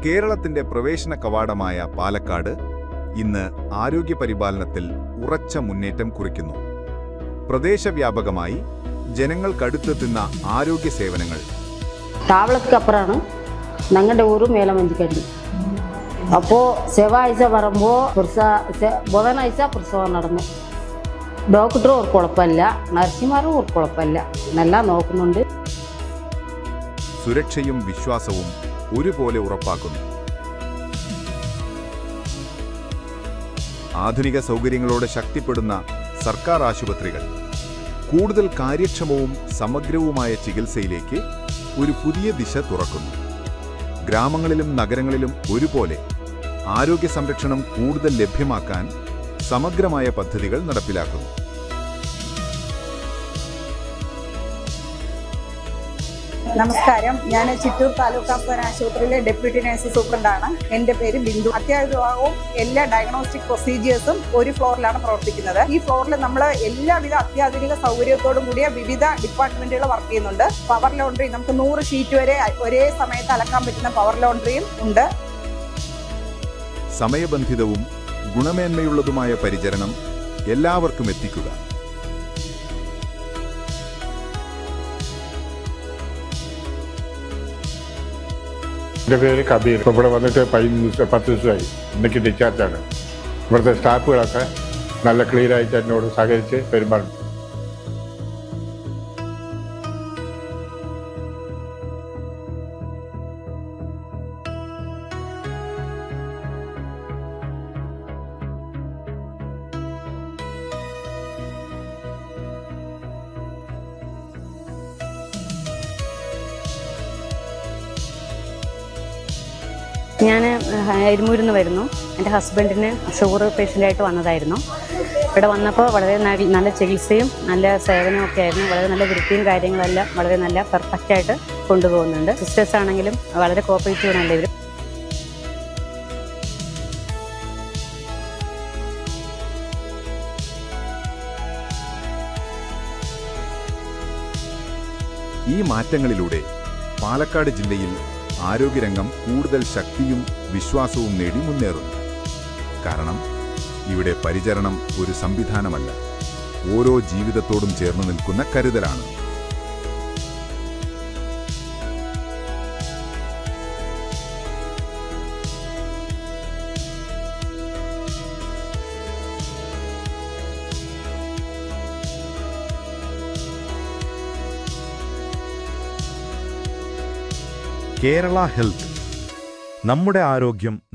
കേരളത്തിന്റെ പ്രവേശന കവാടമായ പാലക്കാട് ഇന്ന് ആരോഗ്യപരിപാലനത്തിൽ ഉറച്ച മുന്നേറ്റം കുറിക്കുന്നു. പ്രദേശവ്യാപകമായി ജനങ്ങൾക്കടുത്തെത്തുന്ന ആരോഗ്യ സേവനങ്ങൾ. താവളத்துக்கு அப்புறമാണ് ഞങ്ങളുടെ ഊര് മേലമഞ്ചിക്കണ്ടി. അപ്പോൾ സെവാഴ്ച വരുമ്പോൾ ബുധനാഴ്ച പ്രസവം നടന്നു. ഡോക്ടറും ഒരു കുഴപ്പമില്ല, നഴ്സുമാരും ഒരു കുഴപ്പമില്ല, നല്ല നോക്കുന്നുണ്ട്. സുരക്ഷയും വിശ്വാസവും ഒരുപോലെ ഉറപ്പാക്കുന്നു. ആധുനിക സൗകര്യങ്ങളോടെ ശക്തിപ്പെടുന്ന സർക്കാർ ആശുപത്രികൾ കൂടുതൽ കാര്യക്ഷമവും സമഗ്രവുമായ ചികിത്സയിലേക്ക് ഒരു പുതിയ ദിശ തുറക്കുന്നു. ഗ്രാമങ്ങളിലും നഗരങ്ങളിലും ഒരുപോലെ ആരോഗ്യ സംരക്ഷണം കൂടുതൽ ലഭ്യമാക്കാൻ സമഗ്രമായ പദ്ധതികൾ നടപ്പിലാക്കുന്നു. നമസ്കാരം, ഞാൻ ചിറ്റൂർ താലൂക്ക് ആശുപത്രിയിലെ ഡെപ്യൂട്ടി നഴ്സ് സൂപ്രണ്ടാണ്. എൻ്റെ പേര് ബിന്ദു. അത്യാധുനികവും എല്ലാ ഡയഗ്നോസ്റ്റിക് പ്രൊസീജിയേഴ്സും ഒരു ഫ്ലോറിലാണ് പ്രവർത്തിക്കുന്നത്. ഈ ഫ്ലോറിൽ നമ്മൾ എല്ലാവിധ അത്യാധുനിക സൗകര്യത്തോടും കൂടിയ വിവിധ ഡിപ്പാർട്ട്മെന്റുകൾ വർക്ക് ചെയ്യുന്നുണ്ട്. പവർ ലോണ്ടറി, നമുക്ക് 100 ഷീറ്റ് വരെ ഒരേ സമയത്ത് അലക്കാൻ പറ്റുന്ന പവർ ലോണ്ടറിയും ഉണ്ട്. സമയബന്ധിതവും ഗുണമേന്മയുള്ളതുമായ പരിചരണം എല്ലാവർക്കും എത്തിക്കുക. എൻ്റെ പേര് കബീർ. ഇപ്പോൾ ഇവിടെ വന്നിട്ട് 10 ദിവസമായി. ഇന്നേക്ക് ഡിസ്ചാർജാണ്. ഇവിടുത്തെ സ്റ്റാഫുകളൊക്കെ നല്ല ക്ലിയറായിട്ട് എന്നോട് സഹകരിച്ച് പെരുമാറും. ഞാൻ എരുമൂരിൽ നിന്ന് വരുന്നു. എൻ്റെ ഹസ്ബൻഡിന് ഷുഗർ പേഷ്യൻ്റായിട്ട് വന്നതായിരുന്നു. ഇവിടെ വന്നപ്പോൾ വളരെ നല്ല ചികിത്സയും നല്ല സേവനവും ഒക്കെ ആയിരുന്നു. വളരെ നല്ല വൃത്തിയും കാര്യങ്ങളെല്ലാം വളരെ നല്ല പെർഫെക്റ്റായിട്ട് കൊണ്ടുപോകുന്നുണ്ട്. സിസ്റ്റേഴ്സ് ആണെങ്കിലും വളരെ കോപ്പറേറ്റീവ് ആണ് ഇവർ. ഈ മാറ്റങ്ങളിലൂടെ പാലക്കാട് ജില്ലയിൽ ആരോഗ്യരംഗം കൂടുതൽ ശക്തിയും വിശ്വാസവും നേടി മുന്നേറുന്നു. കാരണം ഇവിടെ പരിചരണം ഒരു സംവിധാനമല്ല, ഓരോ ജീവിതത്തോടും ചേർന്ന് നിൽക്കുന്ന കരുതലാണ്. കേരള ഹെൽത്ത്, നമ്മുടെ ആരോഗ്യം